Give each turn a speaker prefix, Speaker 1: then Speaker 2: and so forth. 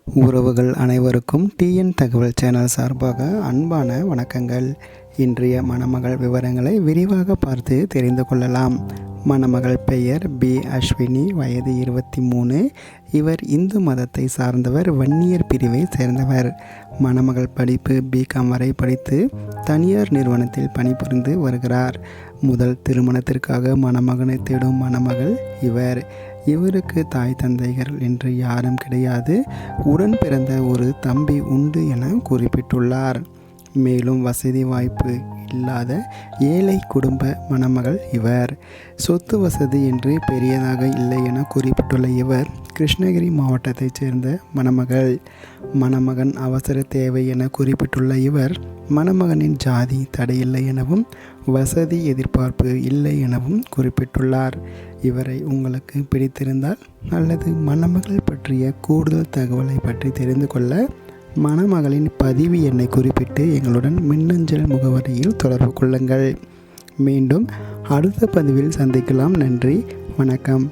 Speaker 1: உறவுகள் அனைவருக்கும் டிஎன் தகவல் சேனல் சார்பாக அன்பான வணக்கங்கள். இன்றைய மணமகள் விவரங்களை விரிவாக பார்த்து தெரிந்து கொள்ளலாம். மணமகள் பெயர் பி அஸ்வினி, வயது 23. இவர் இந்து மதத்தை சார்ந்தவர், வன்னியர் பிரிவை சேர்ந்தவர். மணமகள் படிப்பு பிகாம் வரை படித்து தனியார் நிறுவனத்தில் பணிபுரிந்து வருகிறார். முதல் திருமணத்திற்காக மணமகனை தேடும் மணமகள் இவருக்கு தாய் தந்தைகள் என்று யாரும் கிடையாது. உடன் பிறந்த ஒரு தம்பி உண்டு என குறிப்பிட்டுள்ளார். மேலும் வசதி வாய்ப்பு இல்லாத ஏழை குடும்ப மணமகள் இவர். சொத்து வசதி என்று பெரியதாக இல்லை என குறிப்பிட்டுள்ள இவர் கிருஷ்ணகிரி மாவட்டத்தைச் சேர்ந்த மணமகள். மணமகன் அவசர தேவை என குறிப்பிட்டுள்ள இவர் மணமகனின் ஜாதி தடையில்லை எனவும் வசதி எதிர்பார்ப்பு இல்லை எனவும் குறிப்பிட்டுள்ளார். இவரை உங்களுக்கு பிடித்திருந்தால் அல்லது மணமகள் பற்றிய கூடுதல் தகவலை பற்றி தெரிந்து கொள்ள மணமகளின் பதிவு எண்ணை குறிப்பிட்டு எங்களுடன் மின்னஞ்சல் முகவரியில் தொடர்பு கொள்ளுங்கள். மீண்டும் அடுத்த பதிவில் சந்திக்கலாம். நன்றி, வணக்கம்.